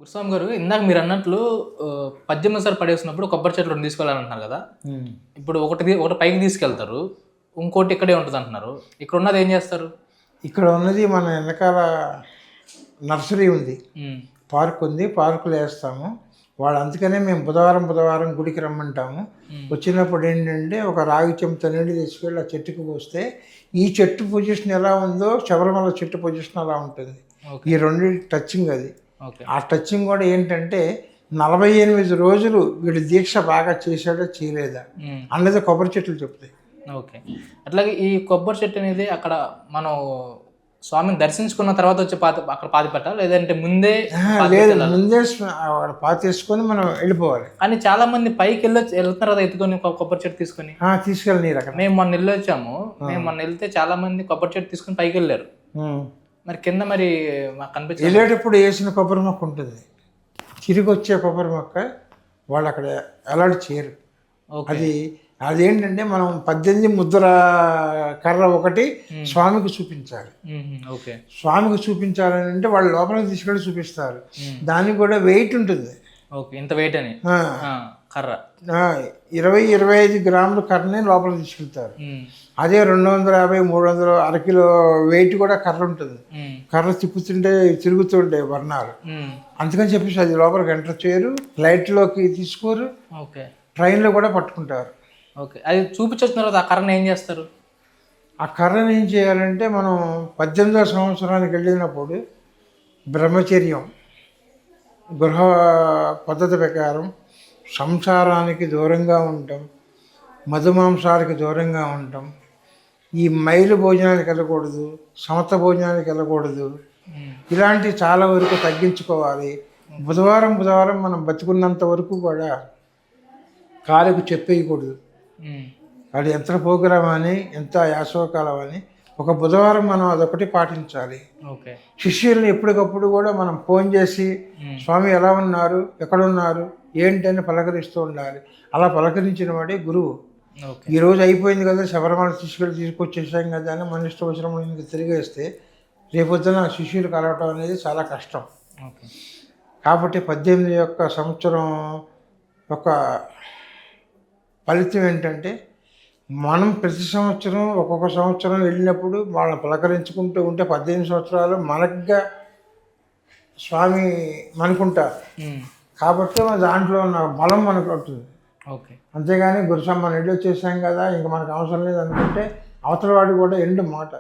గురుస్వామి గారు ఇందాక మీరు అన్నట్లు 18 పడేసినప్పుడు కొబ్బరి చెట్లు 2 తీసుకెళ్ళాలంటున్నారు కదా! ఇప్పుడు ఒకటి పైకి తీసుకెళ్తారు. ఇంకోటి ఇక్కడే ఉంటదంటున్నారు. ఇక్కడ ఉన్నది ఏం చేస్తారు? ఇక్కడ ఉన్నది మన వెనకాల నర్సరీ ఉంది, హ్మ్. పార్క్ ఉంది, పార్కులో వేస్తాము. వాళ్ళు అందుకనే మేము బుధవారం గుడికి రమ్మంటాము. వచ్చినప్పుడు ఏంటంటే ఒక రాగి చెంచా నీళ్ళు తీసుకెళ్ళి ఆ చెట్టుకు పోస్తే ఈ చెట్టు పొజిషన్ ఎలా ఉందో శబరిమల చెట్టు పొజిషన్ అలా ఉంటుంది. ఈ రెండు టచింగ్ అది. ఆ టచింగ్ కూడా ఏంటంటే 48 రోజులు వీడు దీక్ష బాగా చేశాడో చేయలేదా అన్నది కొబ్బరి చెట్లు చెప్తాయి. ఓకే. అట్లాగే ఈ కొబ్బరి చెట్టు అనేది అక్కడ మనం స్వామిని దర్శించుకున్న తర్వాత వచ్చి అక్కడ పాతి పెట్టాలి, లేదంటే ముందే? లేదు, ముందే పాతేసుకొని మనం వెళ్ళిపోవాలి. కానీ చాలా మంది పైకి వెళ్తున్నారు కదా ఎత్తుకొని కొబ్బరి చెట్టు తీసుకొని. తీసుకెళ్ళి అక్కడ మేము మొన్న వెళ్ళొచ్చాము. మేము మొన్న వెళ్తే చాలా మంది కొబ్బరి చెట్టు తీసుకొని పైకి వెళ్ళారు. మరి కింద మరి మాకు కనిపించింది. వెళ్ళేటప్పుడు వేసిన కొబ్బరి మొక్క ఉంటుంది, తిరిగి వచ్చే కొబ్బరి మొక్క వాళ్ళు అక్కడ అలాంటి చేయరు. అదేంటంటే మనం 18 ముద్ర కర్ర ఒకటి స్వామికి చూపించాలి. ఓకే. స్వామికి చూపించాలని అంటే వాళ్ళు లోపలికి తీసుకెళ్ళి చూపిస్తారు. దానికి కూడా వెయిట్ ఉంటుంది. ఓకే, ఇంత వెయిట్ అని కర్ర 20-25 గ్రాముల కర్రని లోపలికి తీసుకెళ్తారు. అదే 250-300 అరకిలో వెయిట్ కూడా కర్ర ఉంటుంది. కర్ర తిరుగుతుండే వర్ణాలు. అందుకని చెప్పేసి అది లోపలికి ఎంటర్ చేయరు, ఫ్లైట్లోకి తీసుకోరు, ట్రైన్లో కూడా పట్టుకుంటారు. ఓకే. అది చూపించిన తర్వాత ఆ కర్రను ఏం చేస్తారు? ఆ కర్రను ఏం చేయాలంటే మనం 18వ సంవత్సరానికి వెళ్ళినప్పుడు బ్రహ్మచర్యం గృహ పద్ధతి ప్రకారం సంసారానికి దూరంగా ఉంటాం, మధుమాంసాలకి దూరంగా ఉంటాం, ఈ మైలు భోజనానికి వెళ్ళకూడదు, సమత భోజనానికి వెళ్ళకూడదు, ఇలాంటివి చాలా వరకు తగ్గించుకోవాలి. బుధవారం మనం బతుకున్నంత వరకు కూడా కాలుకు చెప్పేయకూడదు. అది ఎంత ప్రోగ్రామ్ అని, ఎంత యాసవకాలం అని, ఒక బుధవారం మనం అదొకటి పాటించాలి. శిష్యుల్ని ఎప్పటికప్పుడు కూడా మనం ఫోన్ చేసి స్వామి ఎలా ఉన్నారు, ఎక్కడున్నారు, ఏంటని పలకరిస్తూ ఉండాలి. అలా పలకరించిన వాడే గురువు. ఈరోజు అయిపోయింది కదా, శబరిమల తీసుకొచ్చేసాం కదా అని మన ఇష్టం వచ్చినప్పుడు ఇంకా తిరిగేస్తే రేపొద్దున శిష్యులు కలవటం అనేది చాలా కష్టం. కాబట్టి 18 యొక్క సంవత్సరం ఒక ఫలితం ఏంటంటే మనం ప్రతి సంవత్సరం ఒక్కొక్క సంవత్సరం వెళ్ళినప్పుడు వాళ్ళని పలకరించుకుంటూ ఉంటే 18 సంవత్సరాలు మనకుగా స్వామి మనకుంటారు. కాబట్టి దాంట్లో ఉన్న బలం మనకు ఉంటుంది. అంతేగాని గురుస్వామి మనం వెళ్ళి వచ్చేసాం కదా ఇంకా మనకు అవసరం లేదు అనుకుంటే అవతల వాడు కూడా ఎండు మాట.